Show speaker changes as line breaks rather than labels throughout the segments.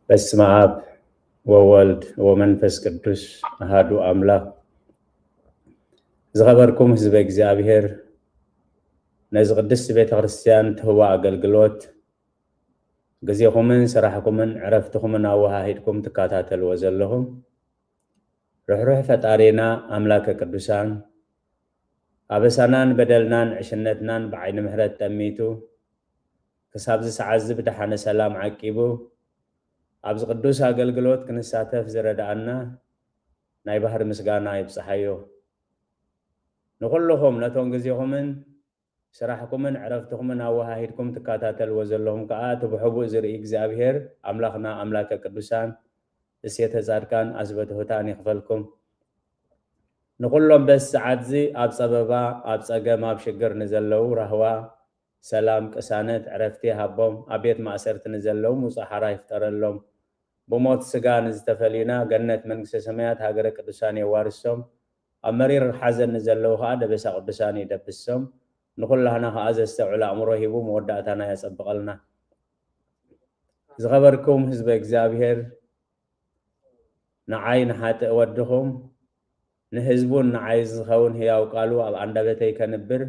በስመ አብ ወወልድ ወመንፈስ ቅዱስ አሐዱ አምላክ። ዝኸበርኩም ህዝበ እግዚአብሔር ነዚ ቅድስት ቤተ ክርስቲያን ትህቦ አገልግሎት ግዚኹምን ስራሕኩምን ዕረፍትኩምን አወሃሂድኩም ትከታተልዎ ዘለኹም ርኅሩሕ ፈጣሪና አምላከ ቅዱሳን አበሳናን በደልናን ዕሽነትናን ብዓይኒ ምሕረት ጠሚቱ ክሳብ ዝሰዓት ብድሓነ ሰላም ዓቂቡ ኣብዚ ቅዱስ አገልግሎት ክንሳተፍ ዝረዳእና ናይ ባህሪ ምስጋና ይብፅሓዮ። ንኩልኹም ነቶም ግዚኹምን ስራሕኩምን ዕረፍትኩምን አወሃሂድኩም ትከታተልዎ ዘለኹም ከዓ ትብሕቡእ ዝርኢ እግዚአብሔር አምላኽና አምላከ ቅዱሳን እሴተ ጻድቃን አዝበትሑታን ይኽፈልኩም። ንኩሎም በዚ ሰዓት እዚ ኣብ ፀበባ ኣብ ፀገም ኣብ ሽግር ንዘለው ራህዋ ሰላም ቅሳነት ዕረፍቲ ሃቦም ኣብ ቤት ማእሰርቲ ንዘለው ሙፁእ ሓራ ይፍጠረሎም። ብሞት ስጋ ንዝተፈሊና ገነት መንግስተ ሰማያት ሃገረ ቅዱሳን የዋርሶም። ኣብ መሪር ሓዘን ንዘለው ከዓ ደበሳ ቅዱሳን ይደብሶም። ንኩላህና ከዓ ዘስተውዕል ኣእምሮ ሂቡ መወዳእታና የፀብቐልና። ዝኸበርኩም ህዝበ እግዚአብሔር ንዓይ ንሓጥእ ወድኹም ንህዝቡን ንዓይ ዝኸውን ህያው ቃሉ ኣብ አንደበተይ ከንብር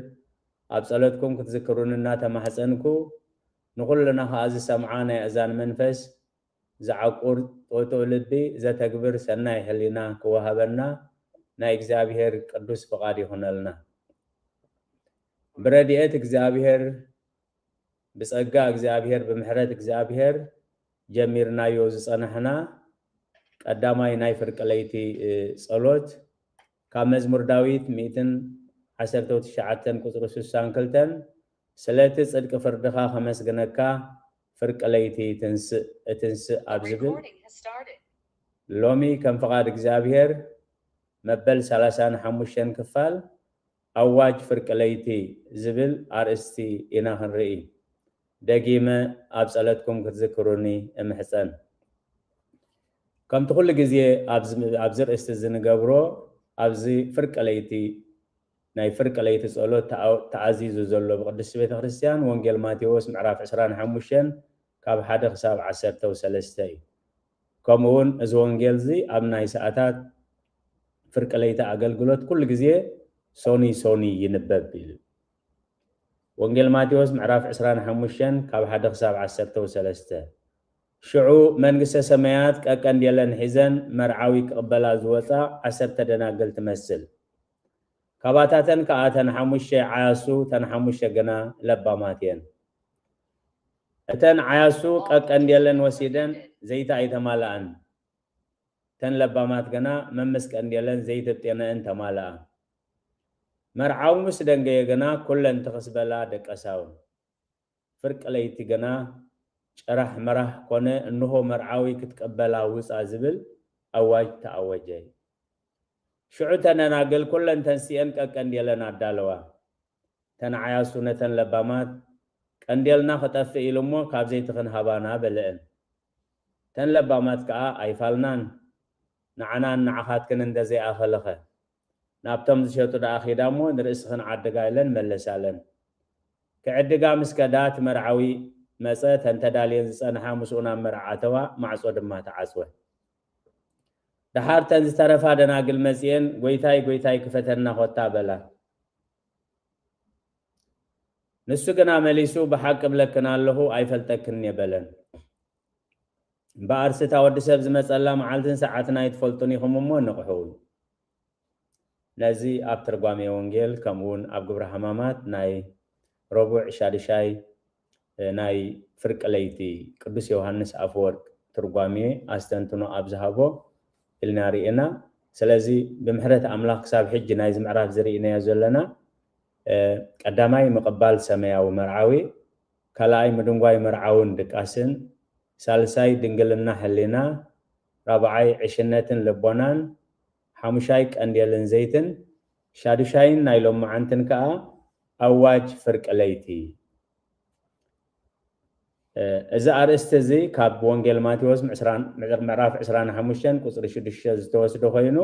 ኣብ ጸሎትኩም ክትዝክሩንና ተማሕፀንኩ። ንኩልና ከዓ ዝሰምዓ ናይ እዛን መንፈስ ዝዓቁር ጦጦ ልቢ ዘተግብር ሰናይ ህሊና ክወሃበና ናይ እግዚአብሔር ቅዱስ ፍቃድ ይኹነልና። ብረድኤት እግዚአብሔር ብጸጋ እግዚአብሔር ብምሕረት እግዚአብሔር ጀሚርናዮ ዝጸናሕና ቀዳማይ ናይ ፍርቂ ለይቲ ጸሎት ካብ መዝሙር ዳዊት 119 ቁፅሪ 62 ስለቲ ጽድቂ ፍርድኻ ከመስግነካ ፍርቂ ለይቲ እትንስእ ኣብ ዝብል ሎሚ ከም ፍቃድ እግዚአብሔር መበል 35 ክፋል ኣዋጅ ፍርቂ ለይቲ ዝብል ኣርእስቲ ኢና ክንርኢ። ደጊመ ኣብ ጸሎትኩም ክትዝክሩኒ እምሕፀን። ከምቲ ኩሉ ግዜ ኣብዚ ርእስቲ ዝንገብሮ ኣብዚ ፍርቂ ለይቲ ናይ ፍርቂ ለይቲ ጸሎት ተዓዚዙ ዘሎ ብቅድስቲ ቤተ ክርስቲያን ወንጌል ማቴዎስ ምዕራፍ 25 ካብ 1 ክሳብ 13 እዩ። ከምኡውን እዚ ወንጌል እዚ ኣብ ናይ ሰዓታት ፍርቂ ለይቲ አገልግሎት ኩሉ ግዜ ሶኒ ይንበብ ኢሉ ወንጌል ማቴዎስ ምዕራፍ 25 ካብ 1 ክሳብ 13 ሽዑ መንግስተ ሰማያት ቀቀንዴለን ሒዘን መርዓዊ ክቕበላ ዝወፃ 10 ደናግል ትመስል። ካባታተን ከዓ ተን 5 ዓያሱ ተን 5 ገና ለባማት እየን። እተን ዓያሱ ቀቀንዴለን ወሲደን ዘይታ ኣይተማልአን፣ ተን ለባማት ገና መምስ ቀንዴለን ዘይትጤነአን ተማልአ። መርዓዊ ምስ ደንገየ ገና ኩለን ትኽስበላ ደቀሳውን። ፍርቂ ለይቲ ገና ጨራሕ መራሕ ኮነ እንሆ መርዓዊ ክትቀበላ ውፃ ዝብል ኣዋጅ ተኣወጀ። ሽዑ ተነናግል ኩለን ተንስአን ቀቀንዴለን ኣዳለዋ። ተን ዓያሱ ነተን ለባማት ቀንዴልና ክጠፍእ ኢሉ እሞ ካብ ዘይቲ ክንሃባና በልአን። ተን ለባማት ከዓ ኣይፋልናን ንዓናን ንዓኻትክን እንደዘይኣኸለኸ ናብቶም ዝሸጡ ደኣ ኺዳ እሞ ንርእሲ ክንዓድጋ ኢለን መለሳለን። ክዕድጋ ምስ ከዳት መርዓዊ መፀ ተንተዳልየን ዝፀንሓ ምስኡ ናብ መርዓ ኣተዋ፣ ማዕፆ ድማ ተዓፅወ። ድሓር ተን ዝተረፋ ደናግል መፅአን ጎይታይ ክፈተና ኮታ በላ። ንሱ ግና መሊሱ ብሓቂ ብለክን ኣለኹ ኣይፈልጠክን የበለን። ብኣርስታ ወዲ ሰብ ዝመፀላ መዓልትን ሰዓትን ኣይትፈልጡን ኢኹም እሞ ንቕሑውን። ነዚ ኣብ ትርጓሜ ወንጌል ከምኡውን ኣብ ግብረ ሕማማት ናይ ረቡዕ ሻድሻይ ናይ ፍርቂ ለይቲ ቅዱስ ዮሃንስ አፈወርቅ ትርጓሜ ኣስተንትኖ ኣብ ዝሃቦ ኢልና ርኢና። ስለዚ ብምሕረት ኣምላኽ ክሳብ ሕጂ ናይዚ ምዕራፍ ዝርኢናዮ ዘለና ቀዳማይ ምቕባል ሰማያዊ መርዓዊ፣ ካልኣይ ምድንጓይ መርዓውን ድቃስን፣ ሳልሳይ ድንግልና ሕሊና፣ ራብዓይ ዕሽነትን ልቦናን፣ ሓሙሻይ ቀንዴልን ዘይትን፣ ሻድሻይን ናይ ሎማዓንትን ከዓ ኣዋጅ ፍርቂ ለይቲ። እዚ ኣርእስቲ እዚ ካብ ወንጌል ማቴዎስ ምዕራፍ 25 ቁፅሪ 6 ዝተወስዶ ኮይኑ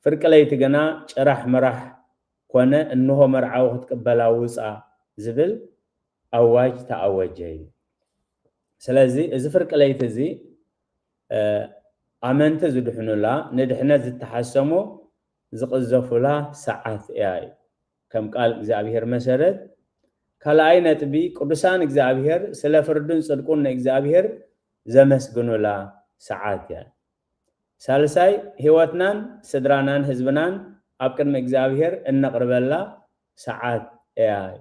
ፍርቂ ለይቲ ገና ጭራሕ መራሕ ኮነ እንሆ መርዓዊ ክትቅበላ ውፃ ዝብል ኣዋጅ ተኣወጀ እዩ። ስለዚ እዚ ፍርቂ ለይቲ እዚ أمنت زدحن لا ندحنا زتحسمو زقزفولا ساعات إياي كم قال إجزابير مسرد كلاي نتبي قدسان إجزابير سلا فردون صدقون إجزابير زمسقنو لا ساعات يعني سالساي هيواتنان سدرانان حزبنان أبكن إجزابير إن قربلا ساعات إياي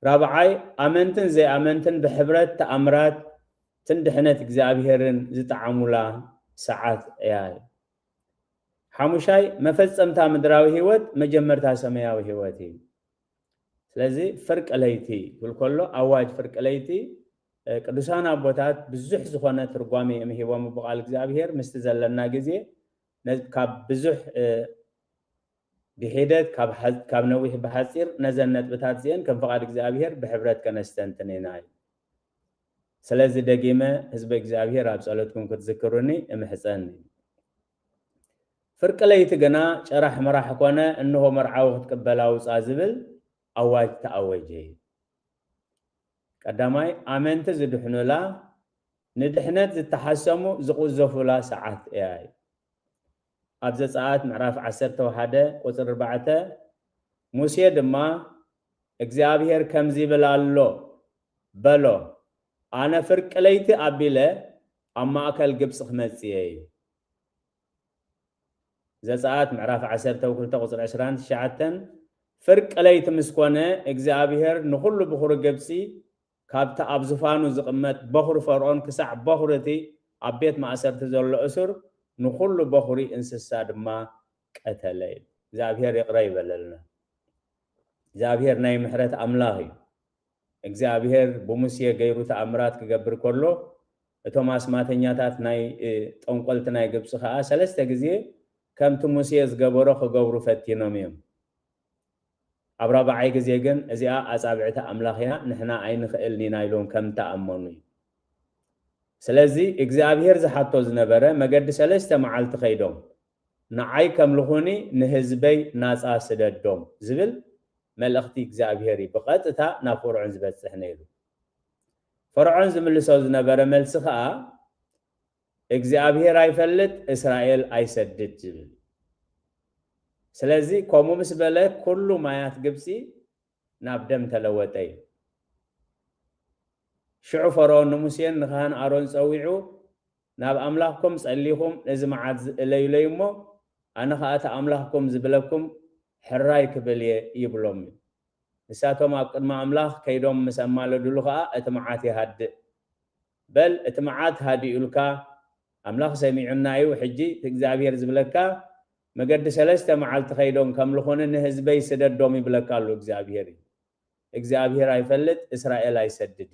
رابعاي أمنتن زي أمنتن بحبرت تأمرات تندحنت إجزابيرن زتعاملا ساعات إياي حموشاي مفصمتا مدراوي هيوت مجمرتا سماوي هيوتي ስለዚህ ፍርቅ ለይቲ ሁልኮሎ አዋጅ ፍርቅ ለይቲ ቅዱሳን አቦታት ብዙሕ ዝኾነ ትርጓሜ የምሂቦም በቃል እግዚአብሔር ምስቲ ዘለና ግዜ ካብ ብዙሕ ብሂደት ካብ ነዊሕ በሐፂር ነዘን ነጥብታት ዚአን ከም ፈቃድ እግዚአብሔር ብሕብረት ከነስተንትን ኢና ስለዚህ ደጊመ ህዝበ እግዚአብሔር ኣብ ጸሎትኩም ክትዝክሩኒ እምሕፀኒ ፍርቅ ለይቲ ገና ጨራሕ መራሕ ኮነ እንሆ መርዓዊ ክትቀበላ ውፃ ዝብል أواج تأوجه قداماي آمنت زدحنو لا ندحنت زتحسمو زقوزفو لا ساعات إياي أبزا ساعات معراف 11 قصر 4 موسى دما እግዚአብሔር ከምዚ ብላሎ በሎ አነ ፍርቅ ለይቲ አቢለ አማከል ግብጽ ክመጽየ ዘጸአት ምዕራፍ 12 ቁጥር 11 ሸዓተን ፍርቅ ለይቲ ምስኮነ እግዚአብሔር ንኹሉ ብኹር ግብጽ ካብታ ኣብ ዝፋኑ ዝቕመጥ በኹር ፈርዖን ክሳዕ በኹርቲ ኣብ ቤት ማእሰርቲ ዘሎ እስር ንኹሉ በኹሪ እንስሳ ድማ ቀተለ እግዚአብሔር ይቅረ ይበለልና እግዚአብሔር ናይ ምሕረት አምላኽ እዩ እግዚአብሔር በሙሴ ገይሩ ተአምራት ክገብር ከሎ እቶም አስማተኛታት ናይ ጠንቆልት ናይ ግብጽ ኸኣ ሰለስተ ግዜ ከምቲ ሙሴ ዝገበሮ ክገብሩ ፈቲኖም እዮም ኣብ ራብዓይ ግዜ ግን እዚኣ ኣጻብዕቲ አምላኽ እያ ንሕና ኣይንኽእልኒና ኢሎም ከም ተኣመኑ ስለዚ እግዚአብሔር ዝሓቶ ዝነበረ መገዲ ሰለስተ መዓልቲ ኸይዶም ንዓይ ከም ልኹኒ ንህዝበይ ናጻ ስደዶም ዝብል መልእኽቲ እግዚአብሔር በቀጥታ ናብ ፈርዖን ዝበጽሕ ነይሩ ፈርዖን ዝምልሶ ዝነበረ መልሲ ኸኣ እግዚአብሔር አይፈልጥ እስራኤል አይሰድድ ዝብል ስለዚህ ኮሙ ምስ በለ ኩሉ ማያት ግብጽ ናብ ደም ተለወጠ ሽዑ ፈርዖን ሙሴን ንኻህን አሮን ጸዊዑ ናብ አምላኽኩም ጸሊኹም እዚ መዓት ለይለይሞ ኣነ ኸኣተ አምላኽኩም ዝብለኩም ሕራይ ክብል ይብሎም ንሳቶም ኣብ ቅድሚ አምላኽ ከይዶም ምስ ኣማለድሉ ኸኣ እቲ መዓት ይሃድእ በል እቲ መዓት ሃዲኡልካ አምላኽ ሰሚዑና እዩ ሕጂ እግዚአብሔር ዝብለካ መገዲ ሰለስተ መዓልቲ ኸይዶም ከም ልኾነ ንህዝበይ ስደዶም ይብለካ ኣሎ እግዚአብሔር አይፈልጥ እስራኤል አይሰድድ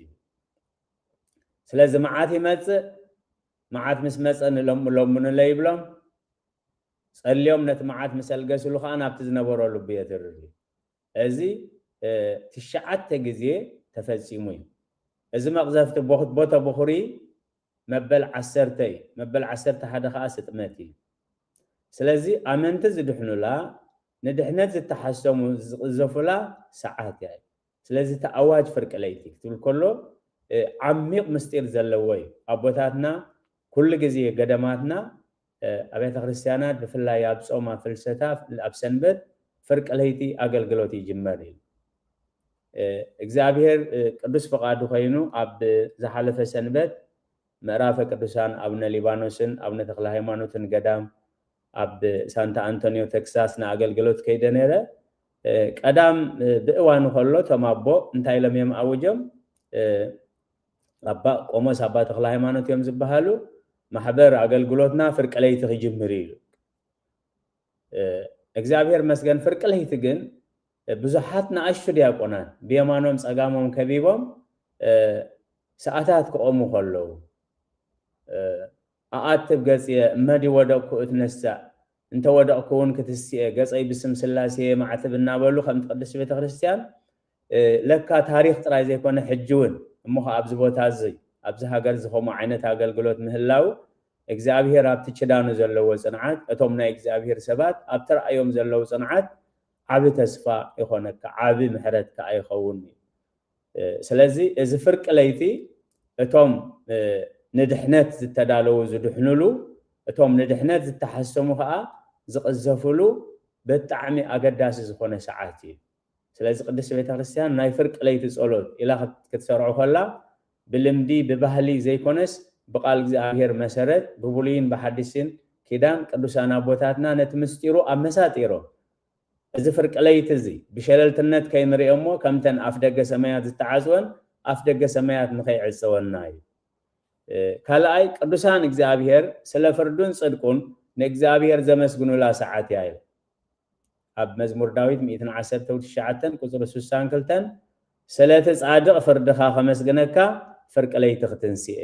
ስለዚ መዓት ይመጽእ መዓት ምስ መጸ ንለምኑ ለይብሎም ጸልዮም ነቲ መዓት መሰልገስሉ ኸኣ ናብቲ ዝነበረሉ ቤትርሪ እዚ ትሽዓተ ግዜ ተፈጺሙ እዩ እዚ መቕዘፍቲ ቦታ በኹሪ መበል 10 እዩ መበል 11 ኸኣ ስጥመት እዩ ስለዚ ኣመንቲ ዝድሕኑላ ንድሕነት ዝተሓሰሙ ዝቕዘፉላ ሰዓት እያ ስለዚ ተኣዋጅ ፍርቂ ለይቲ ክትብል ከሎ ዓሚቕ ምስጢር ዘለዎ እዩ ኣቦታትና ኩሉ ግዜ ገደማትና አብያተ ክርስቲያናት ብፍላይ ኣብ ጾም ኣብ ፍልሰታ ኣብ ሰንበት ፍርቂ ለይቲ ኣገልግሎት ይጅመር እዩ እግዚአብሔር ቅዱስ ፈቃዱ ኮይኑ ኣብ ዝሓለፈ ሰንበት ምዕራፈ ቅዱሳን አቡነ ሊባኖስን አቡነ ተክለ ሃይማኖትን ገዳም ኣብ ሳንታ አንቶኒዮ ቴክሳስ ንኣገልግሎት ከይደ ነይረ ቀዳም ብእዋኑ ከሎ ቶም ኣቦ እንታይ ኢሎም እዮም ኣውጆም ኣባ ቆሞስ ኣባ ተክለ ሃይማኖት እዮም ዝበሃሉ ማሕበር ኣገልግሎትና ፍርቂ ለይቲ ክጅምር እዩ እግዚአብሔር መስገን ፍርቂ ለይቲ ግን ብዙሓት ንኣሽቱ ዲያቆናት ብየማኖም ጸጋሞም ከቢቦም ሰዓታት ክቆሙ ከለዉ ኣኣትብ ገጽየ እመዲ ወደቅኩ እትነሳእ እንተ ወደቅኩ እውን ክትስየ ገጸይ ብስም ስላሴ ማዕትብ እናበሉ ከም ትቅድስ ቤተ ክርስቲያን ለካ ታሪክ ጥራይ ዘይኮነ ሕጂ እውን እሞ ኣብዚ ቦታ እዚ ኣብዚ ሃገር ዝኸሙ ዓይነት ኣገልግሎት ምህላው እግዚአብሔር ኣብቲ ችዳኑ ዘለዎ ጽንዓት እቶም ናይ እግዚአብሔር ሰባት ኣብ ተራእዮም ዘለዎ ጽንዓት ዓብ ተስፋ ይኾነካ ዓብ ምሕረት ከዓ ይኸውን ስለዚ እዚ ፍርቂ ለይቲ እቶም ندحنت زتدالو زدحنلو اتوم ندحنت زتحسمو خا زقزفلو بتعمي اقداس زخونه ساعاتي سلاذ قدس بيت ክርስቲያን ናይ ፍርቅ ለይቲ ጸሎት ኢላ ክትሰርዑ ከላ ብልምዲ ብባህሊ ዘይኮነስ بقال እግዚአብሔር መሰረት በቡሊን በሐዲስን ኪዳን ቅዱሳን አቦታትና ነት ምስጢሩ አመሳጢሮ እዚ ፍርቅ ለይቲ እዚ ብሸለልትነት ከይንሪኦሞ ከምተን አፍደገ ሰማያት ዝተዓጽወን አፍደገ ሰማያት ንኸይዕጽወና እዩ ካልአይ ቅዱሳን እግዚአብሔር ስለ ፍርዱን ጽድቁን ንእግዚአብሔር ዘመስግኑላ ሰዓት ያዩ አብ መዝሙር ዳዊት 119 ቁጥር 62 ስለተ ጻድቅ ፍርድኻ ከመስግነካ ፍርቅ ለይቲ ክትንሲኤ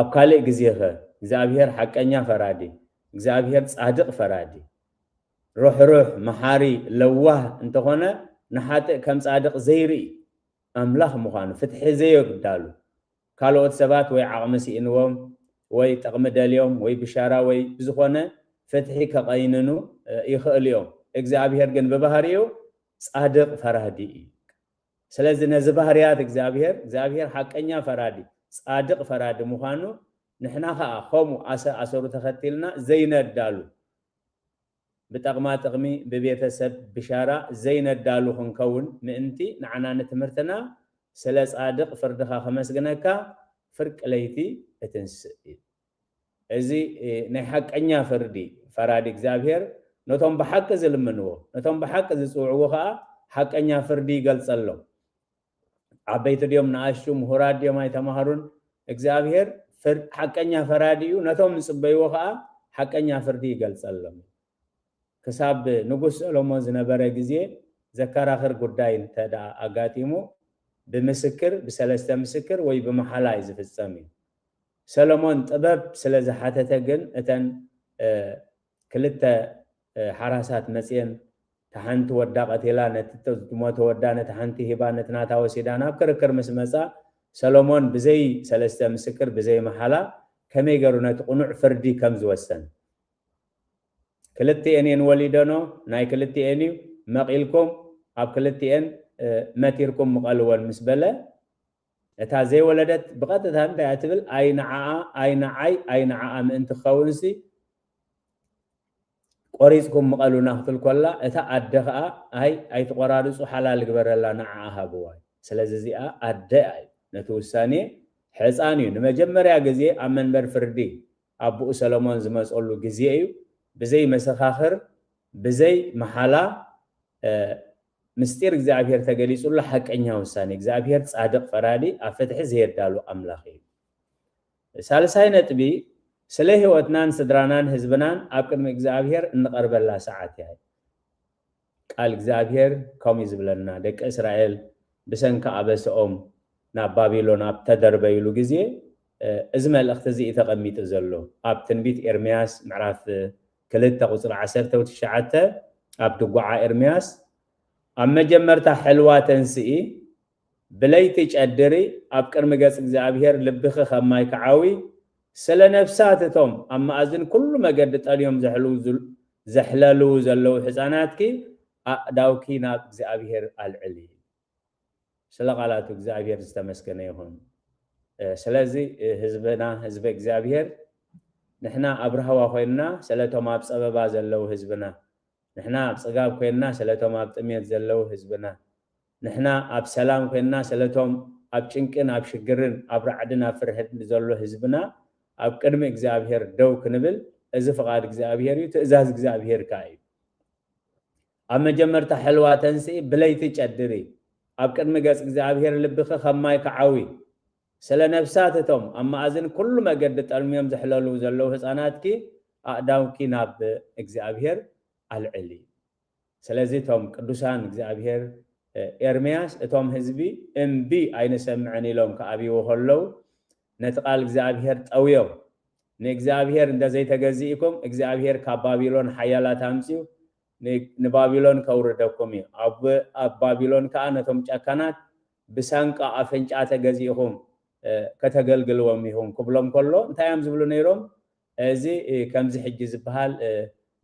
አብ ካልእ ግዜኸ እግዚአብሔር ሐቀኛ ፈራዲ እግዚአብሔር ጻድቅ ፈራዲ ሩህ መሐሪ ለዋህ እንተኾነ ንሓጥ ከም ጻድቅ ዘይሪ አምላኽ ምዃኑ ፍትሒ ዘይግዳሉ ካልኦት ሰባት ወይ ዓቕምሲ እንዎም ወይ ጥቕሚ ደልዮም ወይ ብሻራ ወይ ዝኾነ ፍትሒ ከቀይንኑ ይኽእልዮም እግዚአብሔር ግን በባህሪው ጻድቅ ፈራዲ ስለዚ ነዚ ባህሪያት እግዚአብሔር ሐቀኛ ፈራዲ ጻድቅ ፈራዲ ምዃኑ ንሕና ኸኣ ኸሙ አሰሩ ተኸቲልና ዘይነዳሉ بتقما تقمي ببيتسب بشارة زين الدالو خنكون مئنتي نعنا نتمرتنا سلاس عادق فردخا خمس جنكا فرق ليتي اتنسئ ازي نحق انيا فردي فرادي اكزابير نتوم بحق زلمنو نتوم بحق زسوعوها حق انيا فردي قل صلو عبيت اليوم نعشو مهراد يوم يتمهرون اكزابير حق انيا فراديو نتوم نصبيوها حق انيا فردي قل صلو كساب نقول سلومون زنبرة جزية ذكر آخر قداين تدا أقاتيمو بمسكر بسلسة مسكر وي بمحلايز في السامين سلومون طبب سلسة حتى تجن أتن كلتا حراسات مسين تحنت وداقة لا نتموت ودانة تحنتي هبانة ناتا وسيدانا بكركر مسمسا سلومون بزي سلسة مسكر بزي محلا كم يقرون تقنع فردي كم زوستن كلتي انين وليدانو ناي كلتي اني مقيلكم اب كلتي ان ماتيركم مقالوان مسبله اتا زي ولدت بقطتها انت يعتبل اين عا انت خونسي قريزكم مقالونا خطل كلا اتا ادخا اي تقرارصو حلال غبرلا نعاها بواي سلازي زي ادي نتوساني حصاني نمجمريا غزي امنبر فردي ابو سليمان زمصلو غزيو بزي مسخاخر بزي محالا مستير እግዚአብሔር ተገሊጹላ ሐቀኛ ውሳኔ እግዚአብሔር ጻድቅ ፈራዲ አፈትሕ ዘይዳሉ አምላኽ ሳልሳይ ነጥቢ ስለ ህይወትናን ስድራናን ህዝብናን አቅም እግዚአብሔር እንቀርበላ ሰዓት ያይ ቃል እግዚአብሔር ከም ይዝብለና ደቀ እስራኤል በሰንካ አበሰኦም ና ባቢሎን አብ ተደርበይሉ ጊዜ እዚ መልእኽቲ እዚ ተቀሚጥ ዘሎ አብ ትንቢት ኤርምያስ ምዕራፍ كلتا قصر 19 ابد قعا ارمياس اما جمرتا حلوه تنسئي بليتي قدري اب قرم غص እግዚአብሔር ልብخ خماي كعاوي سل نفساتهم اما اذن كل مقد طاليوم زحللو زلو حصاناتكي داوكي ناب እግዚአብሔር العلي سل قالات እግዚአብሔር استمسكن يهون سلازي حزبنا حزب እግዚአብሔር نحنا ابرهوا خوينا سلاتهم اب صبابا زلو حزبنا نحنا اب صغاب خوينا سلاتهم اب طميت زلو حزبنا نحنا اب سلام خوينا سلاتهم اب ጭንቅን اب ሽግርን اب رعدنا فرحت زلو حزبنا اب قدم እግዚአብሔር ደው ክንብል እዚ ፍቃድ እግዚአብሔር ትእዛዝ እግዚአብሔር ካይ اب መጀመርታ حلوه ተንሲ ብለይቲ ጨድሪ اب قدم ገጽ እግዚአብሔር ልብخ ከማይ ከዓዊ سلا نفساتهم اما اذن كل ما قد طالميم زحللو زلو حصاناتكي اقداوكي ناب እግዚአብሔር العلي سلازيتهم قدوسان እግዚአብሔር ኤርምያስ እቶም ህዝቢ እምቢ አይነሰምዕን ኢሎም ከአብይ ወሆለው ነጥቃል እግዚአብሔር ጠውየው ንእግዚአብሔር እንደዘይ ተገዚኢኩም እግዚአብሔር ከባቢሎን ሐያላት አምጪው ንባቢሎን ከውረደኩም አብ ባቢሎን ከአነቶም ጫካናት بسانق افنጫ ተገዚኢኩም ከተገልግልዎም ይሁን ኩብሎም ኮሎ እንታይም ዝብሉ ነይሮም እዚ ከምዚ ሕጂ ዝበሃል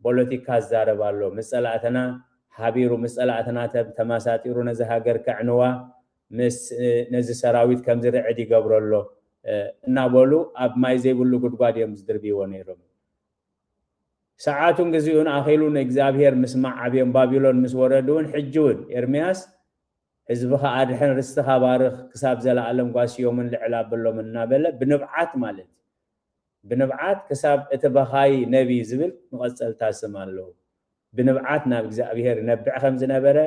ፖለቲካ ዘረባሎ መጸላእተና ሓቢሩ መጸላእተና ተማሳጢሩ ነዚ ሃገር ከዕንዋ ምስ ነዚ ሰራዊት ከምዚ ረዕድ ይገብረሎ እናበሉ ኣብ ማይ ዘይብሉ ጉድጓድ እዮም ዝድርብይዎ ነይሮም ሰዓቱን ግዚኡን ኣኺሉን እግዚአብሔር ምስማዕ ዓብዮም ባቢሎን ምስ ወረዱን ሕጂውን ኤርምያስ ህዝብኻ ኣድሕን ርስትኻ ባርኽ ክሳብ ዘለዓለም ጓስዮምን ልዕል ኣበሎምን እናበለ ብንብዓት ማለት ብንብዓት ክሳብ እቲ በኻይ ነቢ ዝብል ንቐፀልታ ስም ኣለዎ ብንብዓት ናብ እግዚአብሔር ነብዕ ከም ዝነበረ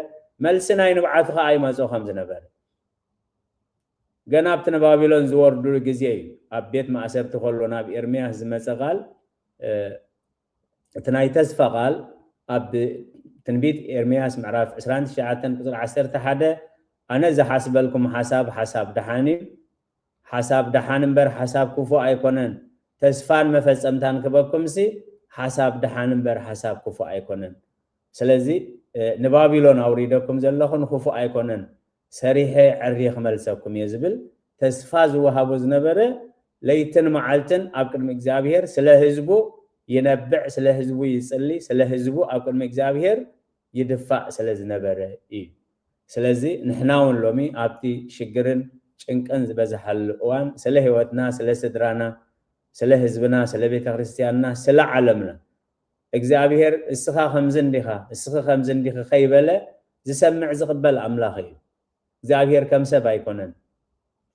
መልሲ ናይ ንብዓቱ ከዓ ይመጾ ከም ዝነበረ ገና ኣብቲ ባቢሎን ዝወርዱ ግዜ እዩ ኣብ ቤት ማእሰርቲ ከሎ ናብ ኤርምያስ ዝመፀ ቃል እቲ ናይ ተስፋ ቃል ኣብ ትንቢት ኤርምያስ ምዕራፍ 29 ቁጥር 11 ኣነ ዝሓስበልኩም ሓሳብ ደሓን እምበር ሓሳብ ክፉ ኣይኮነን ተስፋን መፈጸምታን ክበኩምሲ ሓሳብ ደሓን እምበር ሓሳብ ክፉ ኣይኮነን ስለዚ ንባቢሎን ኣውሪደኩም ዘለኹን ክፉ ኣይኮነን ሰሪሐ ዕሪኽ መልሰኩም የዝብል ተስፋ ዝወሃቦ ዝነበረ ለይትን መዓልትን ኣብ ቅድሚ እግዚአብሔር ስለ ህዝቡ ينبع سله هزبو يصلي سله هزبو أو كل مجزابير يدفع سله زنبرة إيه سلزي نحناون لومي أبتي شجرن شنكنز بزحل وان سله هوتنا سله سدرانا سله هزبنا سله بيت كريستياننا سله عالمنا مجزابير السخا خمزن ديخا خيبله زسمع زقبل أملاخي مجزابير كم سبع يكونن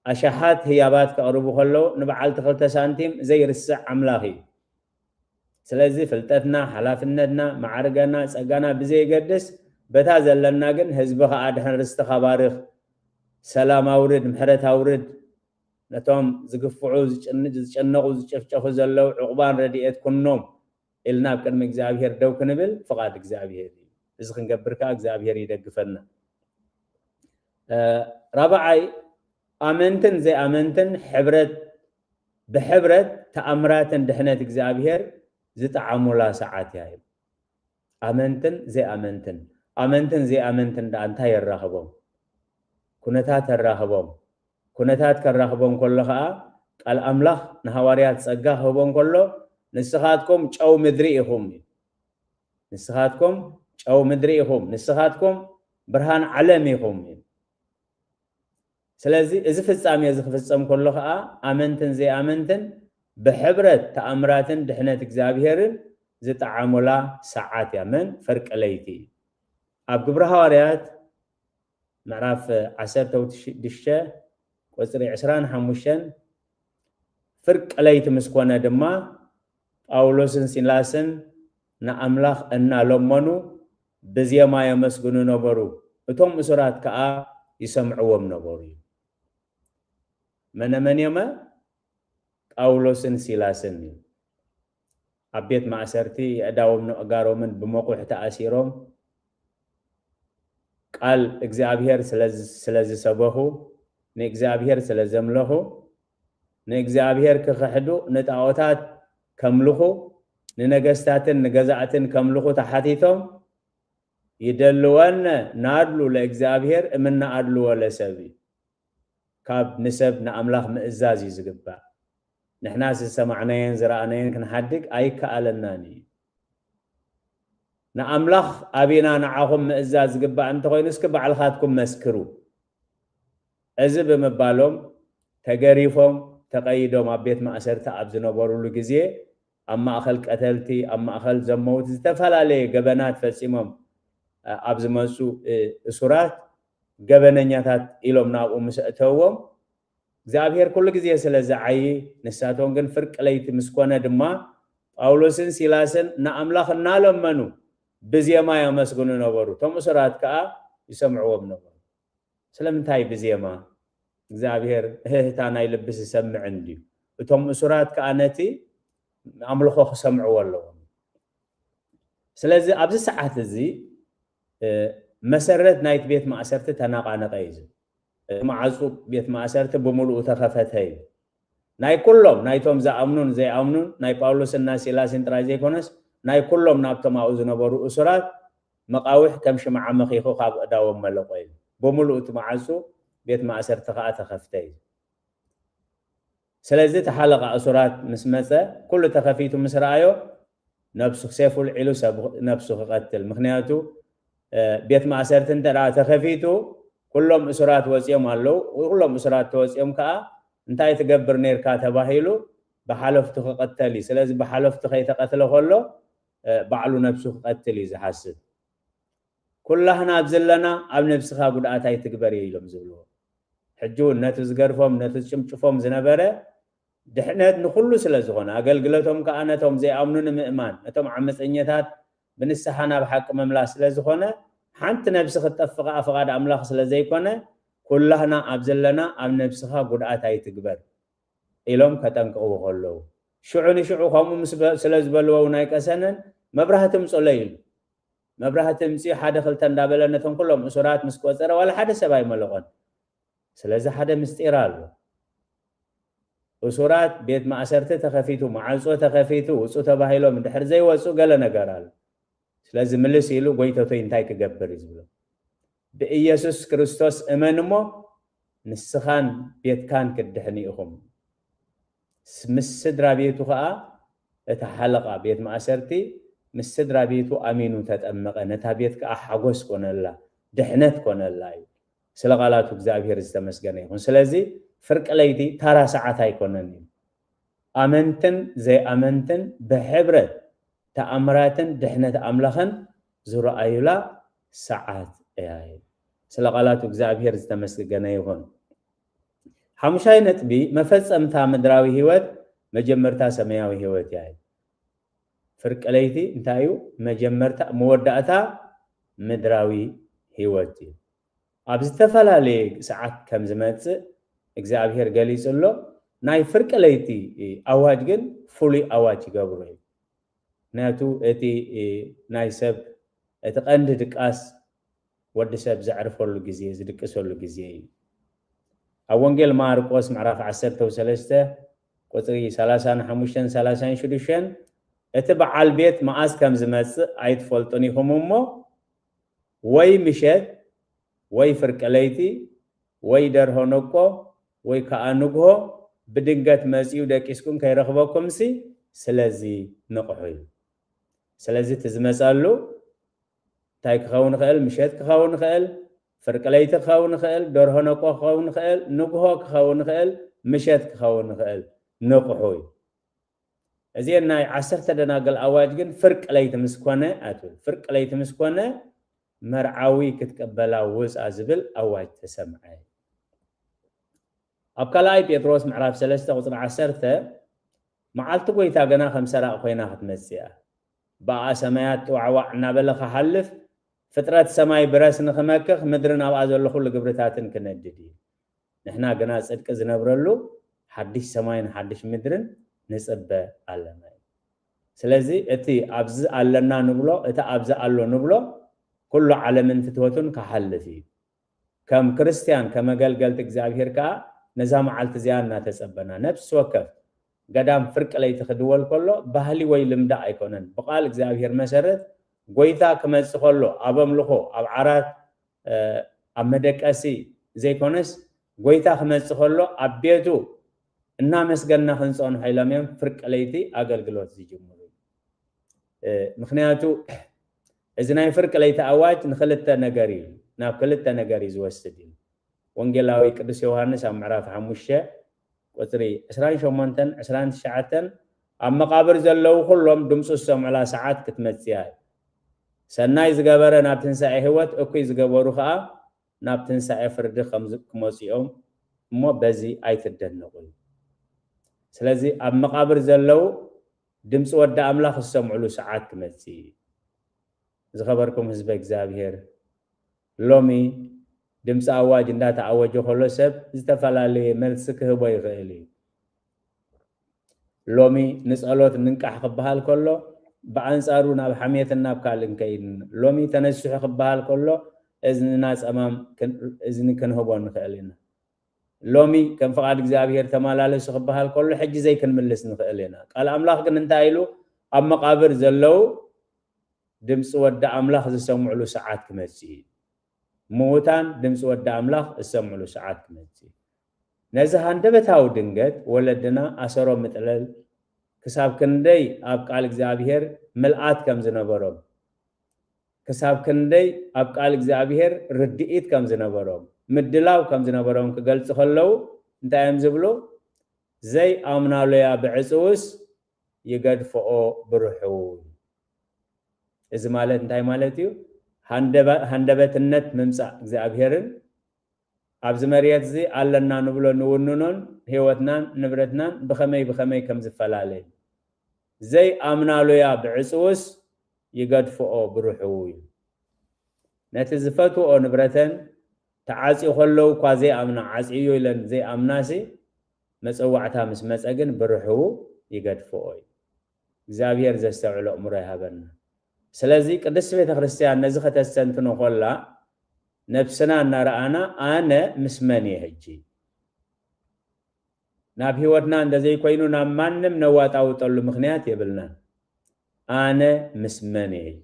أشحات هيابات كأروبو خلو نبعال تخلت سانتيم زي رسع أملاخي سلازي فلتتنا حلافنتنا معرقنا سقنا بزي قدس بتازل لنا جن هزبها أدهن رستخبارخ سلام أورد محرت أورد نتوم زقفعو زجنقو زجفجفو زلو عقبان رديئت كنوم إلنا بكن مجزابير دو كنبل فقاد اجزابير إذا نقبركا اجزابير يدقفنا رابعي أمنتن زي أمنتن حبرت بحبرت تأمرات دهنت اجزابير زتعاملا ساعات ياهي أمنتن زي أمنتن دا أنتا يرراهبهم كنتات الراهبهم كنتات كالراهبهم كلها الأملاخ نهواريات سقاهبهم كله نسخاتكم شو مدريئهم نسخاتكم برهان علميهم سلازي إذا فتصام يزخ فتصام كلها أمنتن زي أمنتن بحبرت تأمرات دحنت اجزابيرن زتعاملا ساعات يمن فرق ليتي اب قبر حواريات معرف 10 وصري 25 فرق ليت مسكونه دما ጳውሎስን ሲላስን ንአምላኽ እና ለመኑ በዚያማ የመስግኑ ነበሩ እቶም እስራት ከአ ይሰምዑዎም ነበሩ መነመንየመ ጳውሎስን ሲላስን አቤት ማእሰርቲ ያዳውም ነው አጋሮምን በመቆህ ተአሲሮም ቃል እግዚአብሔር ስለዚህ ሰበሁ ንእግዚአብሔር ስለዘምለሁ ንእግዚአብሔር ከኸሕዱ ነጣዖታት ከምልኹ ንነገስታትን ንገዛዕትን ከምልኹ ተሓቲቶም ይደልወን ናድሉ ለእግዚአብሔር እምና አድሉ ወለሰብ ካብ ንሰብ ንአምላኽ ምእዛዝ ይዝግባ نحن سمعناين زرعناين كنحدق أي كألناني نأملخ أبينا نعاهم مئزاز قبع أنت غينسك بعلخاتكم مسكرو أزب مبالهم تقريفهم تقيدهم أبيت ما أسرت أبزنو بارولو جزيه أما أخل قتلتي أما أخل زموت استفل عليه قبنات فسيمهم أبزمسو سورات قبنانياتات إلهم ناقو مسأتوهم እግዚአብሔር ሁሉ ጊዜ ስለዛዓይ ነሳቶን ግን ፍርቅ ለይት ምስኮነ ድማ ጳውሎስን ሲላስን ንአምላኽና ለመኑ በዚያማ ያመስግኑ ነበሩ ቶም እስራት ከአ ይሰምዑዎም ነበሩ ስለምንታይ በዚያማ እግዚአብሔር ህህታና ይልብስ ይሰምዕ እንዲ እቶም እስራት ከአ ነቲ አምልኾ ሰምዑ ወለዎም ስለዚህ ኣብዚ ሰዓት እዚ መሰረት ናይት ቤት ማእሰርቲ ተናቃነቀ ይዙ معصوب بيت ما أسرت بملؤ تخفتي ناي كلهم نايتهم زأمنون زي أمنون ناي باولوس الناس لازم تراجع كونس ناي كلهم نابتهم أوزنا برو أسرات مقاوح تمشي مع مخيخو خاب داوم ملقين بملؤ معصوب بيت ما أسرت تخفتي سلازي تحلق أسرات مسمسة كل تخفيته مسرعيو نفسه سيف العلو نفسه قتل مخنياته بيت ما أسرت انت لا تخفيته كلهم اسرات وصيام الله وكلهم اسرات توصيام كا እንታይ ትገብር ነርካ ተባሂሉ بحلفت قتلي سلازي بحلفت خي تقتل خلو بعلو نفسه قتلي زحسب كلنا ابزلنا اب نفسها غداتاي تكبر يلم زبلو حجو نتز غرفهم نتز چمچفهم زنبره دحنت نخلو سلازغنا اغلغلتهم كانتهم زي امنون مؤمن اتم عمصنيታት بنسحنا بحق مملا سلازغنا حنت نفسه تطفقا فقاد املاح سلازيكونه كلنا ابزلنا اب نفسها غداتاي تكبر إلهم كتنقوا خلوا شعوني شعو خامو سلاز بلوا ونايكسنن مبرهتم صليل مبرهتم سي حدا خلتن دابلنتهم كلهم اسرات مسكوتره ولا حدا سباي ملقون سلاز حدا مستيرال اسرات بيت ما اسرته تخفيتو معصو تخفيتو وصو تباهيلو من دحر زي وصو قال نغرال سلاز ملس يلو غويتو انتاي كغبر يزبلو بإيسوس كريستوس امنمو نسخان بيت كان كدحنيهم مسدرا بيتو خا اتحلقا بيت ماسرتي مسدرا بيتو امينو تطمقه نتا بيت كحغوس كونلا دحنت كونلا سلقالاتو እግዚአብሔር ዝተመስገነ ይሁን ስለዚህ ፍርቅ ለይቲ ታራ ሰዓት አይኮነን አመንተን ዘይ አመንተን በህብረት ተአምራትን ድሕነት አምላኽን ዝረአዩላ ሰዓት ያይ سلقالاتو እግዚአብሔር ዝተመስገነ ይሁን حمشاي نتبي مفصمتا مدراوي هيوت مجمرتا سماوي هيوت يعني فرق ليتي انتايو مجمرتا مودعتا مدراوي هيوت ابز تفلالي ساعات كم زمت እግዚአብሔር ገሊጽሎ ናይ ፍርቅ ለይቲ አዋጅ ግን ፉሊ አዋጅ ይገብሩ ናቱ እቲ ናይ ሰብ እቲ ቀንድ ድቃስ ወዲ ሰብ ዘዕርፈሉ ጊዜ ዝድቅሰሉ ጊዜ أونجيل ماركوس معرف 13 قطري 35 36 اتبع البيت ماس كم زمص ايتفلطني هممو وي مشت وي فرقليتي وي درهونكو وي كانغو بدنگت مسيو دقيسكم كيرخبكم سي سلازي نقحوي سلازي تزمصالو تايك خون خيل مشت خون خيل فرقليت خاون خيل درهنقو خاون خيل نقهو خاون خيل مشت خاون خيل نقحوي ازينا 10 دناقل اواج ግን فرقليت مسكونه اتول فرقليت مسكونه مرعاوي كتقبلا وص ازبل اواج تسمع ابكلاي بيتروس معراف 3 قطر 10 معالت قويتا غنا 5 راق خوينا خدمسيا با سمايات وعوعنا بلخ حلف فترات سماي براس نخمكخ مدرنا ابازل كل غبرتاتن كنددي نحنا غنا صدق زنبرلو حدش سماين حدش مدرن نصبه علنا ስለዚህ እቲ አብዝ አለና ንብሎ እቲ አብዝ አሎ ንብሎ ኩሉ ዓለምን ትተወቱን ከሐልፊ ከም ክርስቲያን ከመገልገልት እግዚአብሔር ካ ነዛ መዓልት ዚያና ተጸበና ነፍስ ወከፍ ገዳም ፍርቅ ላይ ተخدወል ኮሎ ባህሊ ወይ ልምዳ አይኮነን በቃል እግዚአብሔር መሰረት ጎይታ ከመጽኸሎ አበምልኾ አብ ዓራት አመደቀሲ ዘይኮነስ ጎይታ ከመጽኸሎ አቤቱ እና መስገና ህንጾን ኃይላሚያን ፍርቅ ለይቲ አገልግሎት ዝጅምሩ ምክንያቱ እዝናይ ፍርቅ ለይቲ አዋጅ ንخلተ ነገሪ ናብ ክልተ ነገሪ ዝወስድ ወንጌላዊ ቅዱስ ዮሐንስ ኣብ ምዕራፍ 5 ቁጥሪ 28 29 ኣብ መቃብር ዘለው ሁሉም ድምጹ ሰምዕላ ሰዓት ክትመጽያ ሰናይ ዝገበረ ናብ ትንሳኤ ህይወት እኩይ ዝገበሩ ኸአ ናብ ትንሳኤ ፍርድ ከምዝክመጽኦም እሞ በዚ አይትደነቁ ስለዚህ ኣብ መቃብር ዘለው ድምጽ ወደ አምላኽ ሰምዕሉ ሰዓት ክመጽ ዝኸበርኩም ህዝበ እግዚአብሔር ሎሚ ድምጽ አዋጅ እንዳተአወጀ ሆሎ ሰብ ዝተፈላልየ መልስ ክህቦ ይኽእል ሎሚ ንጸሎት ንንቃሕ ክበሃል ኮሎ በአንጻሩ ናብ ሐሜትና ብካልን ከይን ሎሚ ተነስሑ ክበሃል ኮሎ እዝንና ጸማም እዝን ክንህቦ ንኽእልና ሎሚ ከም ፈቃድ እግዚአብሔር ተማላለስ ክበሃል ኮሎ ሕጂ ዘይ ክንምልስ ንኽእልና ቃል አምላኽ ግን እንታይ ኢሉ ኣብ መቃብር ዘለው ድምጽ ወደ አምላኽ ዝሰምዕሉ ሰዓት ክመጽ موتان دمس ودا أملاخ السمعلو ساعات كمتي نزهان دبتاو دنگت ولدنا أسرو متلل كساب كندي أبقال እግዚአብሔር ملآت كم زنبروم كساب كندي أبقال እግዚአብሔር ردئيت كم زنبروم مدلاو كم زنبروم كقلت خلو انتا يمزبلو زي آمنالو يا بعصوس يقدفعو برحو إذا مالت انتهي مالتيو هندبت النت ممسع እግዚአብሔርን أبز مريات زي ألنا نبلو نونون هيوتنا نبرتنا بخمي كم زفلالي زي آمنالو يا بعصوس يقدفعو برحو نتزفتو أو نبرتن تعاسي خلو كوازي أمنا عاسيو إلن زي أمناسي مسؤوعتها مسأجن برحو يقدفعوي እግዚአብሔር ዘስተውዕሎ እምሮ ይሃበና ስለዚህ ቅድስት ቤተ ክርስቲያን ነዚህ ከተሰንትኑ ሆላ ነፍስና እናራአና አነ ምስመን ይህጂ ናብ ህይወትና እንደዚህ ኮይኑ ናብ ማንም ነዋጣው ጠሉ ምክንያት ይብልና አነ ምስመን ይህ